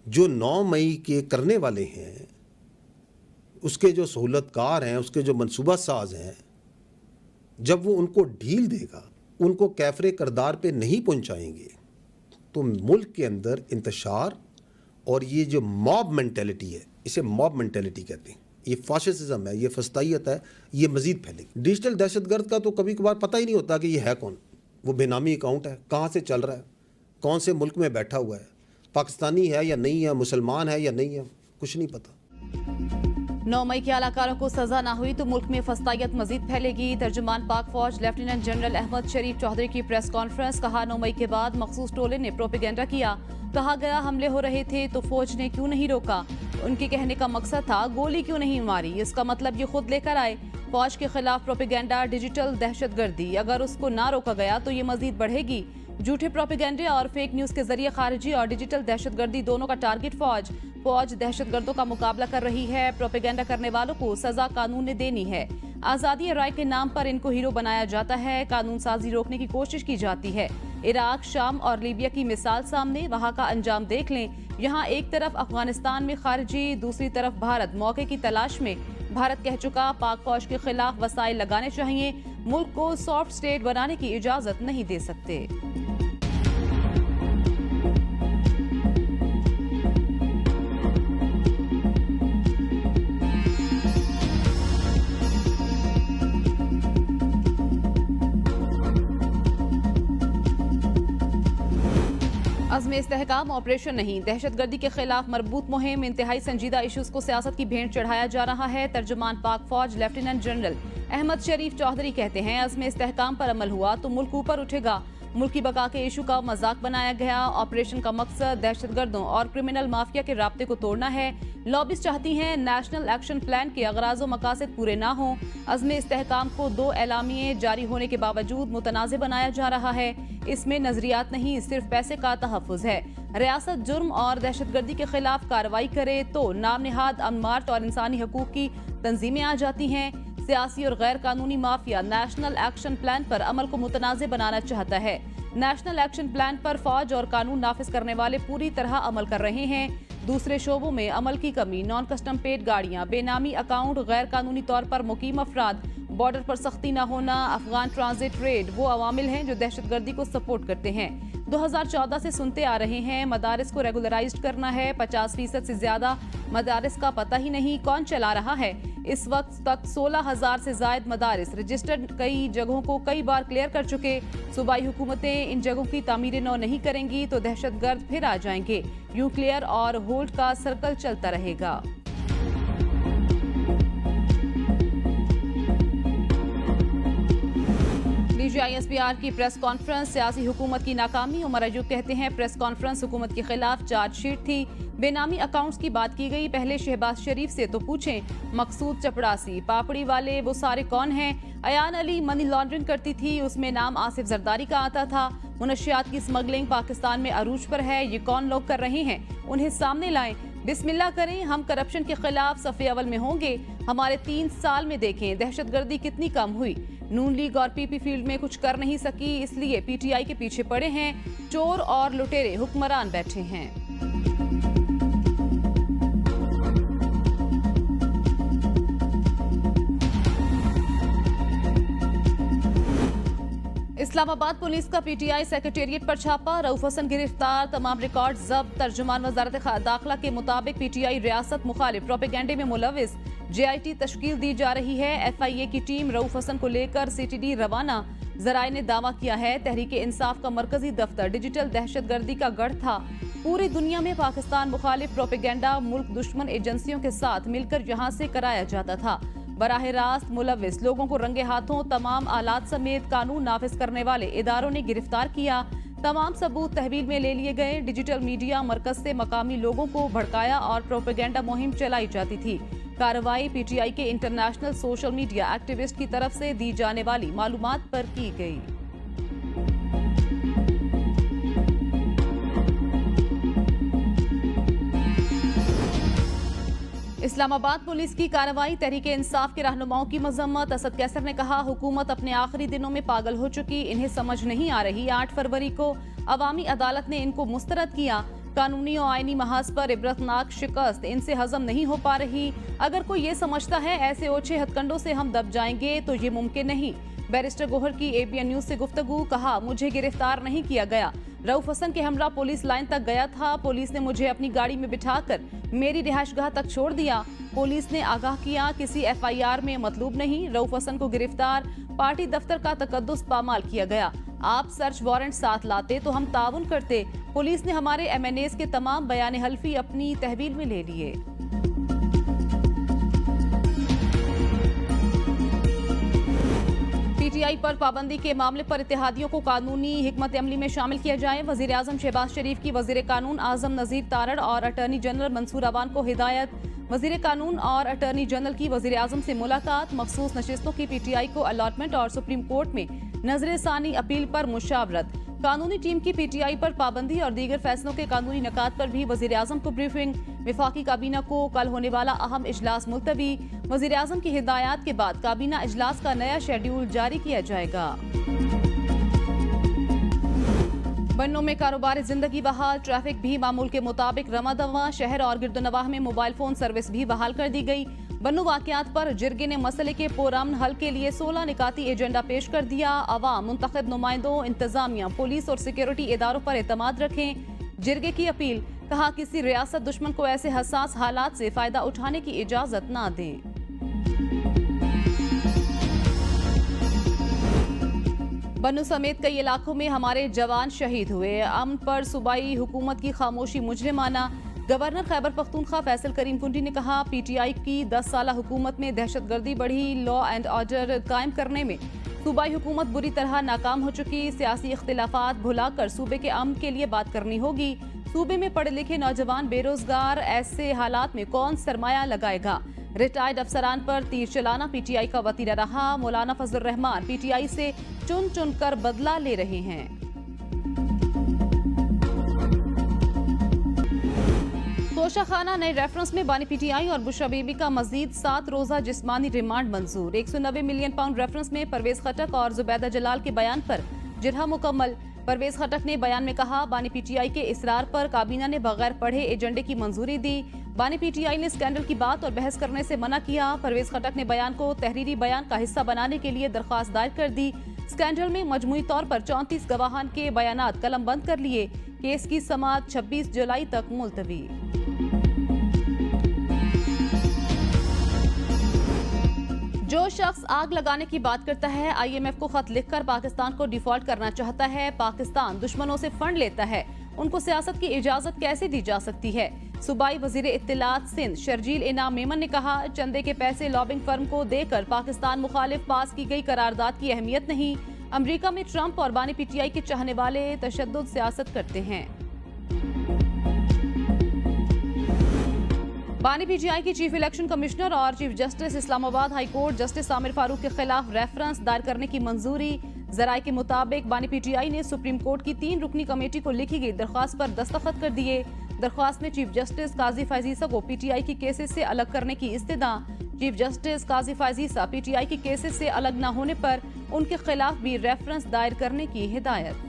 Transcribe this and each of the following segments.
जो 9 मई के करने वाले हैं, उसके जो सहूलतकार हैं, उसके जो मनसूबा साज हैं, जब वो उनको ढील देगा, उनको कैफरे करदार पे नहीं पहुंचाएंगे, तो मुल्क के अंदर इंतशार और ये जो मॉब मेंटेलिटी है, इसे मॉब मेंटेलिटी कहते हैं, ये फाशिज्म है, ये फस्तायत है, ये मजीद फैलेगी। डिजिटल दहशतगर्द का तो कभी कभार पता ही नहीं होता कि ये है कौन। वो बेनामी अकाउंट है, कहाँ से चल रहा है, कौन से मुल्क में बैठा हुआ है, पाकिस्तानी है या नहीं है, मुसलमान है या नहीं है, कुछ नहीं पता। 9 मई के अलाकारों को सजा ना हुई तो मुल्क में फस्तायत मजीद फैलेगी। तर्जुमान पाक फौज लेफ्टिनेंट जनरल अहमद शरीफ चौधरी की प्रेस कॉन्फ्रेंस। कहा 9 मई के बाद मखसूस टोले ने प्रोपेगेंडा किया। कहा गया हमले हो रहे थे तो फौज ने क्यों नहीं रोका। उनके कहने का मकसद था गोली क्यों नहीं मारी, इसका मतलब ये खुद लेकर आए। फौज के खिलाफ प्रोपेगेंडा डिजिटल दहशतगर्दी, अगर उसको ना रोका गया तो ये मजीद बढ़ेगी। झूठे प्रोपेगेंडे और फेक न्यूज के जरिए खारिजी और डिजिटल दहशतगर्दी दोनों का टारगेट फौज दहशतगर्दों का मुकाबला कर रही है। प्रोपेगेंडा करने वालों को सजा कानून ने देनी है। आजादी राय के नाम पर इनको हीरो बनाया जाता है। कानून साजी रोकने की कोशिश की जाती है। इराक, शाम और लीबिया की मिसाल सामने, वहां का अंजाम देख लें। यहाँ एक तरफ अफगानिस्तान में खारिजी, दूसरी तरफ भारत मौके की तलाश में। भारत कह चुका पाक फौज के खिलाफ वसाइल लगाने चाहिए। मुल्क को सॉफ्ट स्टेट बनाने की इजाजत नहीं दे सकते। अज़्म इस्तेहकाम ऑपरेशन नहीं, दहशतगर्दी के खिलाफ मरबूत मुहिम। इंतहाई संजीदा इशूज को सियासत की भेंट चढ़ाया जा रहा है। तर्जुमान पाक फौज लेफ्टिनेंट जनरल अहमद शरीफ चौधरी कहते हैं अज़्म इस्तेहकाम पर अमल हुआ तो मुल्क ऊपर उठेगा। मुल्क की बका के इशू का मजाक बनाया गया। ऑपरेशन का मकसद दहशतगर्दों और क्रिमिनल माफिया के राब्ते को तोड़ना है। लॉबिस्ट चाहती हैं नेशनल एक्शन प्लान के अगराज़ व मकासद पूरे ना हों। अज़्म इस्तेहकाम को 2 एलामिये जारी होने के बावजूद मुतनाज़ बनाया जा रहा है। इसमें नजरियात नहीं, सिर्फ पैसे का तहफ़्फ़ुज़ है। रियासत जुर्म और दहशतगर्दी के खिलाफ कार्रवाई करे तो नाम निहाद अमन मार्च और इंसानी हकूक की तंजीमें आ जाती हैं। सियासी और गैर कानूनी माफिया नेशनल एक्शन प्लान पर अमल को मुतनाज़ बनाना चाहता है। नेशनल एक्शन प्लान पर फौज और कानून नाफिज करने वाले पूरी तरह अमल कर रहे हैं। दूसरे शोबों में अमल की कमी, नॉन कस्टम पेड गाड़ियां, बेनामी अकाउंट, गैर कानूनी तौर पर मुकीम अफराद, बॉर्डर पर सख्ती न होना, अफगान ट्रांजिट रेड वो अवामिल हैं जो दहशतगर्दी को सपोर्ट करते हैं। 2014 से सुनते आ रहे हैं मदारिस को रेगुलराइज करना है। 50% से ज्यादा मदारिस का पता ही नहीं कौन चला रहा है। इस वक्त तक 16,000 से जायद मदारिस रजिस्टर्ड कई जगहों को कई बार क्लियर कर चुके। सूबाई हुकूमतें इन जगहों की तामीरें नौ नहीं करेंगी तो दहशतगर्द फिर आ जाएंगे। यूं क्लियर और होल्ड का सर्कल चलता रहेगा। DGISPR की प्रेस कॉन्फ्रेंस, सियासी हुकूमत की नाकामी। उमर अयूब कहते हैं प्रेस कॉन्फ्रेंस हुकूमत के खिलाफ चार्जशीट थी। बेनामी अकाउंट्स की बात की गई, पहले शहबाज शरीफ से तो पूछें। मकसूद चपड़ासी, पापड़ी वाले वो सारे कौन हैं। अयान अली मनी लॉन्ड्रिंग करती थी, उसमें नाम आसिफ जरदारी का आता था। मुनशियात की स्मगलिंग पाकिस्तान में अरूज पर है, ये कौन लोग कर रहे हैं, उन्हें सामने लाएं। बिस्मिल्लाह करें, हम करप्शन के खिलाफ सफ़े अवल में होंगे। हमारे 3 साल में देखें दहशतगर्दी कितनी कम हुई। नून लीग और पीपी फील्ड में कुछ कर नहीं सकी, इसलिए पीटीआई के पीछे पड़े हैं। चोर और लुटेरे हुक्मरान बैठे हैं। इस्लामाबाद पुलिस का पीटीआई सेक्रेटेरिएट पर छापा, रऊफ हसन गिरफ्तार, तमाम रिकॉर्ड जब्त। तर्जुमान वजारत दाखिला के मुताबिक पीटीआई रियासत मुखालिफ प्रोपेगेंडे में मुलविस। जेआईटी तश्कील दी जा रही है। एफआईए की टीम रऊफ हसन को लेकर सीटीडी रवाना। जराए ने दावा किया है तहरीक इंसाफ का मरकजी दफ्तर डिजिटल दहशतगर्दी का गढ़ था। पूरी दुनिया में पाकिस्तान मुखालिफ प्रोपेगेंडा मुल्क दुश्मन एजेंसियों के साथ मिलकर यहाँ से कराया जाता था। बराह रास्त मुलविस लोगों को रंगे हाथों तमाम आलात समेत कानून नाफिज करने वाले इदारों ने गिरफ्तार किया। तमाम सबूत तहवील में ले लिए गए। डिजिटल मीडिया मरकज से मकामी लोगों को भड़काया और प्रोपेगेंडा मुहिम चलाई जाती थी। कार्रवाई पीटीआई के इंटरनेशनल सोशल मीडिया एक्टिविस्ट की तरफ से दी जाने वाली मालूमात पर की गई। इस्लामाबाद पुलिस की कार्रवाई तहरीक इंसाफ के रहनुमाओं की मजम्मत। असद कैसर ने कहा हुकूमत अपने आखिरी दिनों में पागल हो चुकी, इन्हें समझ नहीं आ रही। 8 फरवरी को अवामी अदालत ने इनको मुस्तरद किया। कानूनी और आईनी महाज पर इबरतनाक शिकस्त इनसे हजम नहीं हो पा रही। अगर कोई ये समझता है ऐसे ओछे हथकंडों से हम दब जाएंगे तो ये मुमकिन नहीं। बैरिस्टर गोहर की ABN न्यूज से गुफ्तगू। कहा, मुझे गिरफ्तार नहीं किया गया, रऊफ हसन के हमरा पुलिस लाइन तक गया था। पुलिस ने मुझे अपनी गाड़ी में बिठाकर मेरी रिहायशगाह तक छोड़ दिया। पुलिस ने आगाह किया किसी FIR में मतलूब नहीं। रऊफ हसन को गिरफ्तार पार्टी दफ्तर का तकद्दुस पामाल किया गया। आप सर्च वारंट साथ लाते तो हम ताउन करते। पुलिस ने हमारे MNAs के तमाम बयान हल्फी अपनी तहवील में ले लिए। PTI पर पाबंदी के मामले पर इत्तेहादियों को कानूनी हिकमत अमली में शामिल किया जाए। वजीर आजम शहबाज शरीफ की वजीर कानून आजम नजीर तारड़ और अटॉर्नी जनरल मंसूर अवान को हिदायत। वजीर कानून और अटॉर्नी जनरल की वजीर आजम से मुलाकात। मखसूस नशिस्तों की PTI को अलॉटमेंट और सुप्रीम कोर्ट में नजर सानी अपील पर मुशावरत। कानूनी टीम की PTI पर पाबंदी और दीगर फैसलों के कानूनी निकात पर भी वजीर आजम को ब्रीफिंग। विफाकी काबीना को कल होने वाला अहम इजलास मुलतवी। वजीर आजम की हिदायत के बाद काबीना इजलास का नया शेड्यूल जारी किया जाएगा। बन्नों में कारोबारी जिंदगी बहाल, ट्रैफिक भी मामूल के मुताबिक रमादवा। शहर और गिरदोनवाह में मोबाइल फोन सर्विस भी बहाल कर दी गई। बन्नू वाकयात पर जिरगे ने मसले के पुरअमन हल के लिए 16 निकाती एजेंडा पेश कर दिया। अवाम, मुंतखब नुमाइंदों, इंतजामिया, पुलिस और सिक्योरिटी इदारों पर एतमाद रखें। जिरगे की अपील। कहा, किसी रियासत दुश्मन को ऐसे हसास हालात से फायदा उठाने की इजाजत ना दें। बन्नू समेत कई इलाकों में हमारे जवान शहीद हुए। अमन पर सूबाई हुकूमत की खामोशी मुजरिमाना। गवर्नर खैबर पख्तूनख्वा फैसल करीम कुंडी ने कहा, PTI की 10 साला हुकूमत में दहशतगर्दी बढ़ी। लॉ एंड ऑर्डर कायम करने में सूबाई हुकूमत बुरी तरह नाकाम हो चुकी। सियासी इख्तिलाफात भुलाकर सूबे के अमन के लिए बात करनी होगी। सूबे में पढ़े लिखे नौजवान बेरोजगार, ऐसे हालात में कौन सरमाया लगाएगा। रिटायर्ड अफसरान पर तीर चलाना PTI का वतीरा रहा। मौलाना फजल रहमान PTI से चुन चुन कर बदला ले रहे हैं। तोशाखाना नए रेफरेंस में बानी PTI और बुशरा बीबी का मजीद 7 रोजा जिस्मानी रिमांड मंजूर। 190 मिलियन पाउंड रेफरेंस में परवेज खटक और जुबैदा जलाल के बयान पर जिरहा मुकम्मल। परवेज खटक ने बयान में कहा, बानी PTI के इसरार पर काबीना ने बगैर पढ़े एजेंडे की मंजूरी दी। बानी PTI ने स्कैंडल की बात और बहस करने से मना किया। परवेज खटक ने बयान को तहरीरी बयान का हिस्सा बनाने के लिए दरख्वास्त दायर कर दी। स्कैंडल में मजमूई तौर पर 34 गवाहान के बयानात कलम बंद कर लिए। केस की समाअत 26 जुलाई तक मुलतवी। जो शख्स आग लगाने की बात करता है, IMF को खत लिखकर पाकिस्तान को डिफॉल्ट करना चाहता है। पाकिस्तान दुश्मनों से फंड लेता है, उनको सियासत की इजाजत कैसे दी जा सकती है। सूबाई वजीर इत्तलात सिंध शर्जील इनाम मेमन ने कहा, चंदे के पैसे लॉबिंग फर्म को देकर पाकिस्तान मुखालिफ पास की गई करारदाद की अहमियत नहीं। अमरीका में ट्रंप और बानी PTI के चाहने वाले तशद्दुद सियासत करते हैं। बानी PTI की चीफ इलेक्शन कमिश्नर और chief justice Islamabad high court justice Aamir Farooq के खिलाफ रेफरेंस दायर करने की मंजूरी। जराये के मुताबिक बानी PTI ने सुप्रीम कोर्ट की 3 रुकनी कमेटी को लिखी गई दरख्वास्त पर दस्तखत कर दिए। दरख्वास्त में चीफ जस्टिस काजी फैजीसा को PTI की केसेस से अलग करने की इस्तिदा। चीफ जस्टिस काजी फैजीसा PTI की केसेस से अलग न होने पर उनके खिलाफ भी रेफरेंस दायर करने की हिदायत।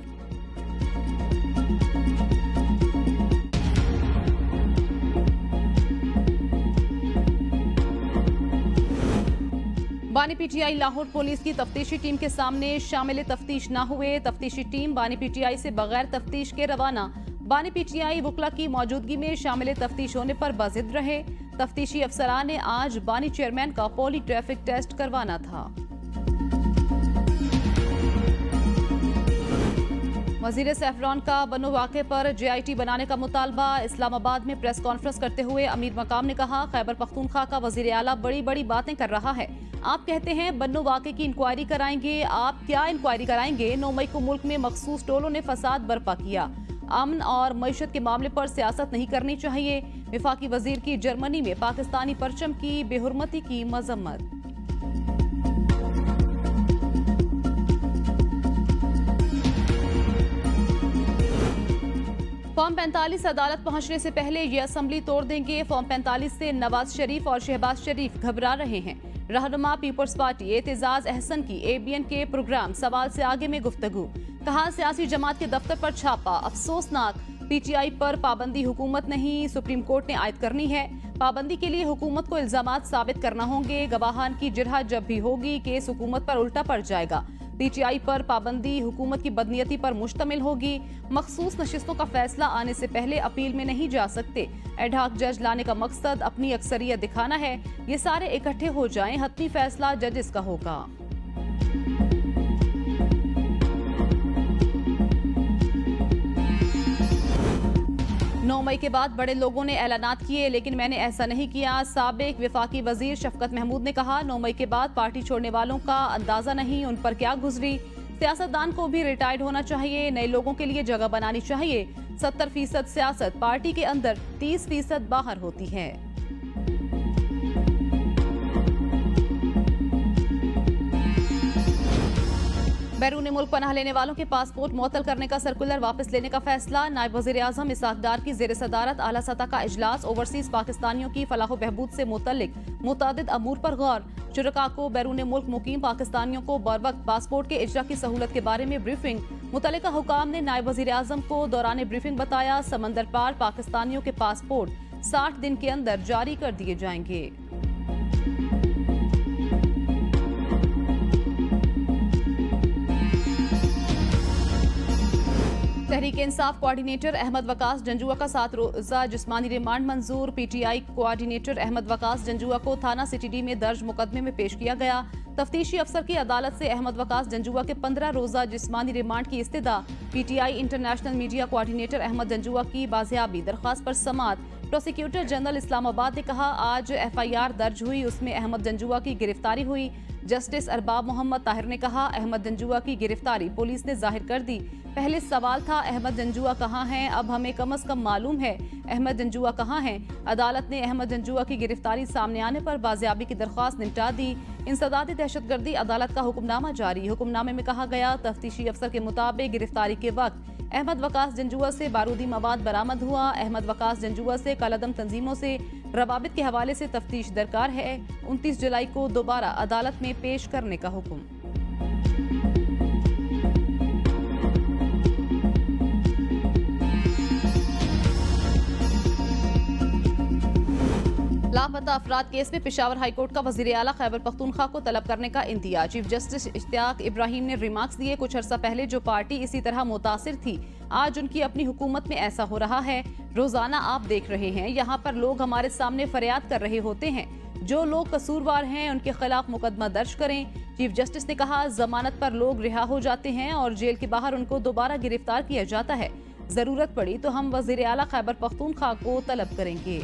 बानी PTI लाहौर पुलिस की तफ्तीशी टीम के सामने शामिल तफ्तीश न हुए। तफ्तीशी टीम बानी PTI से बगैर तफ्तीश के रवाना। बानी PTI वकला की मौजूदगी में शामिल तफ्तीश होने पर बाजिद रहे। तफ्तीशी अफसरान ने आज बानी चेयरमैन का पॉली ट्रैफिक टेस्ट करवाना था। वजीर सैफरान का बन्नू वाक़े पर JIT बनाने का मुतालबा। इस्लामाबाद में प्रेस कॉन्फ्रेंस करते हुए अमीर मकाम ने कहा, खैबर पख्तूनख्वा का वजीर आला बड़ी बड़ी बातें कर रहा है। आप कहते हैं बन्नू वाक़े की इंक्वायरी कराएंगे, आप क्या इंक्वायरी कराएंगे। 9 मई को मुल्क में मखसूस टोलों ने फसाद बर्पा किया। अमन और मईशत के मामले पर सियासत नहीं करनी चाहिए। विफाकी वजीर की जर्मनी में पाकिस्तानी परचम की बेहुरमती की मजम्मत। फॉर्म 45 अदालत पहुंचने से पहले ये असेंबली तोड़ देंगे। फॉर्म 45 से नवाज शरीफ और शहबाज शरीफ घबरा रहे हैं। रहनुमा पीपल्स पार्टी एतजाज अहसन की ABN के प्रोग्राम सवाल से आगे में गुफ्तगू। कहा, सियासी जमात के दफ्तर पर छापा अफसोसनाक। पीटीआई पर पाबंदी हुकूमत नहीं, सुप्रीम कोर्ट ने आयद करनी है। पाबंदी के लिए हुकूमत को इल्जामात साबित करना होंगे। गवाहान की जिरह जब भी होगी केस हुकूमत पर उल्टा पड़ जाएगा। पीटीआई पर पाबंदी हुकूमत की बदनीयती पर मुश्तमिल होगी। मखसूस नशिस्तों का फैसला आने से पहले अपील में नहीं जा सकते। एडहॉक जज लाने का मकसद अपनी अक्सरियत दिखाना है। ये सारे इकट्ठे हो जाएं, हतमी फैसला जजेस का होगा। 9 मई के बाद बड़े लोगों ने ऐलानात किए, लेकिन मैंने ऐसा नहीं किया। साबिक वफाकी वजीर शफकत महमूद ने कहा, 9 मई के बाद पार्टी छोड़ने वालों का अंदाजा नहीं उन पर क्या गुजरी। सियासतदान को भी रिटायर्ड होना चाहिए, नए लोगों के लिए जगह बनानी चाहिए। 70% सियासत पार्टी के अंदर, 30% बाहर होती है। बैरून मुल्क पनाह लेने वालों के पासपोर्ट मुअत्तल करने का सर्कुलर वापस लेने का फैसला। नायब वजीर आजम इसहाक डार की जेर सदारत आला सतह का इजलास। ओवरसीज पाकिस्तानियों की फलाह बहबूद से मुतल्लिक मुतादिद अमूर पर गौर। शुरका को बैरून मुल्क मुकीम पाकिस्तानियों को बरवक्त पासपोर्ट के इजरा की सहूलत के बारे में ब्रीफिंग। मुतल्लिका हुकाम ने नायब वजीर आजम को दौरान ब्रीफिंग बताया, समंदर पार पाकिस्तानियों के पासपोर्ट 60 दिन के अंदर जारी कर दिए जाएंगे। तहरीक इंसाफ कोऑर्डिनेटर अहमद वकास जंजुआ का 7 रोजा जिस्मानी रिमांड मंजूर। पीटीआई कोऑर्डिनेटर अहमद वकास जंजुआ को थाना सिटीडी में दर्ज मुकदमे में पेश किया गया। तफ्तीशी अफसर की अदालत से अहमद वकास जंजुआ के 15 रोजा जिस्मानी रिमांड की इस्तदा। PTI international media coordinator Ahmad Janjua की बाजियाबी दरख्वास्त पर समाअत। प्रोसिक्यूटर जनरल इस्लामाबाद ने कहा, आज FIR दर्ज हुई, उसमें अहमद जंजुआ की गिरफ्तारी हुई। जस्टिस अरबाब मोहम्मद ताहिर ने कहा, अहमद जंजुआ की गिरफ्तारी पुलिस ने जाहिर कर दी। पहले सवाल था अहमद जंजुआ कहाँ हैं, अब हमें कम से कम मालूम है अहमद जंजुआ कहाँ हैं। अदालत ने अहमद जंजुआ की गिरफ्तारी सामने आने पर बाजियाबी की दरख्वास्त निपटा दी। इंसदाद दहशतगर्दी अदालत का हुक्मनामा जारी। हुक्मनामे में कहा गया, तफ्तीशी अफसर के मुताबिक गिरफ्तारी के वक्त अहमद वकास जंजुआ से बारूदी मवाद बरामद हुआ। अहमद वकास जंजुआ से कालादम तंजीमों से रवाबित के हवाले से तफ्तीश दरकार है। 29 जुलाई को दोबारा अदालत में पेश करने का हुक्म। लापता अफराद केस में पेशावर हाईकोर्ट का वजीर आला खैबर पख्तूनख्वा को तलब करने का इंतजार। चीफ जस्टिस इश्तियाक इब्राहिम ने रिमार्क्स दिए, कुछ अर्सा पहले जो पार्टी इसी तरह मुतासिर थी, आज उनकी अपनी हुकूमत में ऐसा हो रहा है। रोजाना आप देख रहे हैं, यहाँ पर लोग हमारे सामने फरियाद कर रहे होते हैं। जो लोग कसूरवार हैं उनके खिलाफ मुकदमा दर्ज करें। चीफ जस्टिस ने कहा, जमानत पर लोग रिहा हो जाते हैं और जेल के बाहर उनको दोबारा गिरफ्तार किया जाता है। जरूरत पड़ी तो हम वजीर आला खैबर पख्तूनख्वा को तलब करेंगे।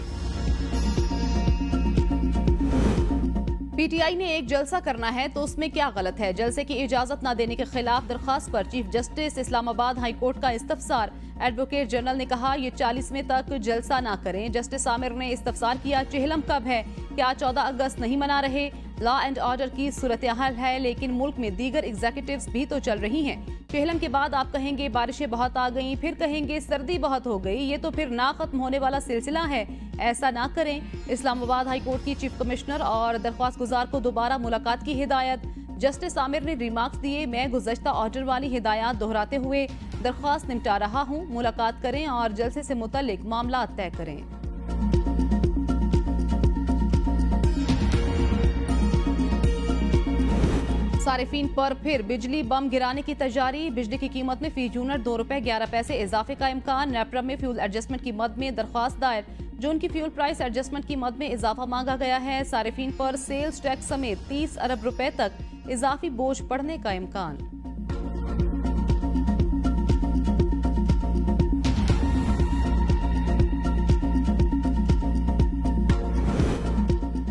पीटीआई ने एक जलसा करना है तो उसमें क्या गलत है। जलसे की इजाजत न देने के खिलाफ दरखास्त पर chief justice Islamabad high court का इस्तफसार। एडवोकेट जनरल ने कहा, ये 40वें तक जलसा ना करें। जस्टिस आमिर ने इस्तफसार किया, चेहलम कब है, क्या 14 अगस्त नहीं मना रहे। लॉ एंड ऑर्डर की सूरत हाल है, लेकिन मुल्क में दीगर एग्जीक्यूटिव्स भी तो चल रही हैं। चेहलम के बाद आप कहेंगे बारिशें बहुत आ गईं, फिर कहेंगे सर्दी बहुत हो गई। ये तो फिर ना खत्म होने वाला सिलसिला है, ऐसा ना करें। इस्लामाबाद हाई कोर्ट की चीफ कमिश्नर और दरख्वास्त गुजार को दोबारा मुलाकात की हिदायत। जस्टिस आमिर ने रिमार्क्स दिए, मैं गुज़श्ता ऑर्डर वाली हिदायत दोहराते हुए दरख्वास्त निपटा रहा हूँ। मुलाकात करें और जलसे से मुतल्लिक मामला तय करें। सारिफीन पर फिर बिजली बम गिराने की तैयारी। बिजली की कीमत में फी यूनिट 2 रुपए 11 पैसे इजाफे का इम्कान। नेपरा में फ्यूल एडजस्टमेंट की मद में दरख्वास्त दायर। जून की फ्यूल प्राइस एडजस्टमेंट की मद में इजाफा मांगा गया है। सारिफीन पर सेल्स टैक्स समेत 30 अरब रुपए तक इजाफी बोझ पड़ने का इम्कान।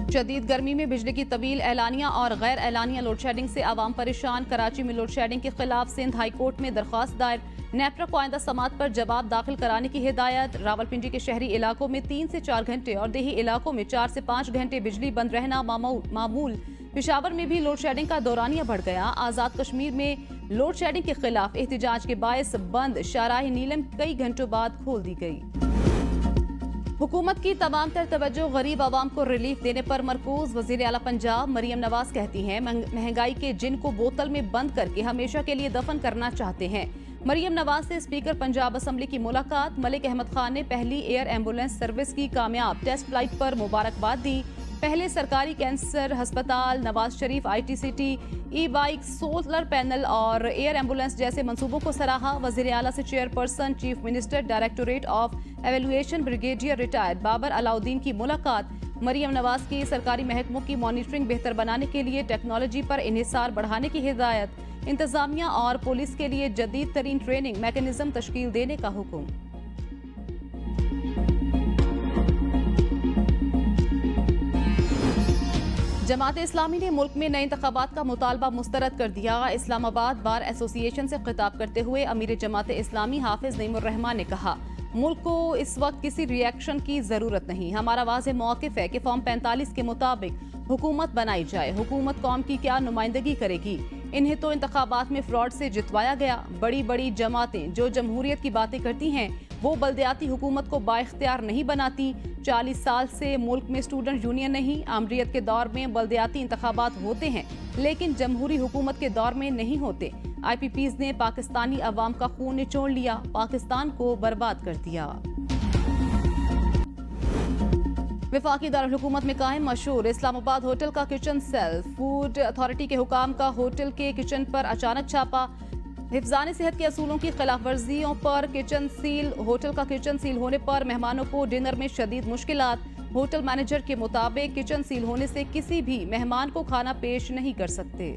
शदीद गर्मी में बिजली की तवील एलानिया और गैर एलानिया लोड शेडिंग से आवाम परेशान। कराची में लोड शेडिंग के खिलाफ सिंध हाई कोर्ट में दरख्वास्त दायर। नेपरा को आइंदा समात पर जवाब दाखिल कराने की हिदायत। रावलपिंडी के शहरी इलाकों में 3 से 4 घंटे और देही इलाकों में 4 से 5 घंटे बिजली बंद रहना मामूल। पेशावर में भी लोड शेडिंग का दौरानिया बढ़ गया। आजाद कश्मीर में लोड शेडिंग के खिलाफ एहतजाज के बायस बंद शाहराह नीलम कई घंटों बाद खोल दी गई। हुकूमत की तमाम तर तवज्जो गरीब आवाम को रिलीफ देने पर मरकूज। वजीर आला पंजाब मरियम नवाज कहती हैं, महंगाई के जिन को बोतल में बंद करके हमेशा के लिए दफन करना चाहते हैं। मरियम नवाज से स्पीकर पंजाब असम्बली की मुलाकात। मलिक अहमद खान ने पहली एयर एम्बुलेंस सर्विस की कामयाब टेस्ट फ्लाइट पर मुबारकबाद दी। पहले सरकारी कैंसर अस्पताल, Nawaz Sharif ITCT, e bike, solar panel और एयर एम्बुलेंस जैसे मंसूबों को सराहा। वजीर आला से chairperson chief minister directorate of evaluation brigadier retired Babar Alauddin की मुलाकात। मरियम नवाज की सरकारी महकमों की मॉनिटरिंग बेहतर बनाने के लिए टेक्नोलॉजी पर इन्हिसार बढ़ाने की हिदायत। इंतजामिया और पुलिस के लिए जदीद तरीन ट्रेनिंग मैकेनिज्म तश्कील देने का हुक्म। जमात इस्लामी ने मुल्क में नए इंतखाबात का मुतालबा मुस्तरद कर दिया। इस्लामाबाद बार एसोसिएशन से खिताब करते हुए अमीर जमात इस्लामी हाफिज नईमुर रहमान ने कहा, मुल्क को इस वक्त किसी रिएक्शन की जरूरत नहीं। हमारा वाज़ेह मौक़िफ़ है कि फॉर्म 45 के मुताबिक हुकूमत बनाई जाए। हुकूमत कौम की क्या नुमाइंदगी करेगी? इन्हें तो इंतखाबात में फ्रॉड से जितवाया गया। बड़ी बड़ी जमातें जो जमहूरियत की बातें करती हैं वो बल्दियाती हुकूमत को बाइख्तियार नहीं बनाती। 40 साल से मुल्क में स्टूडेंट यूनियन नहीं। आमरीत के दौर में बल्दियाती इंतखाबात होते हैं लेकिन जमहूरी हुकूमत के दौर में नहीं होते। IPPs ने पाकिस्तानी अवाम का खून निचोड़ लिया, पाकिस्तान को बर्बाद कर दिया। वफाकी दारुल हुकूमत में कायम मशहूर इस्लामाबाद होटल का किचन सेल। फूड अथॉरिटी के हुकाम का होटल के किचन पर अचानक छापा। हिफ्ज़ान सेहत के असूलों की खिलाफ वर्जियों पर किचन सील। होटल का किचन सील होने पर मेहमानों को डिनर में शदीद मुश्किलात। होटल मैनेजर के मुताबिक किचन सील होने से किसी भी मेहमान को खाना पेश नहीं कर सकते।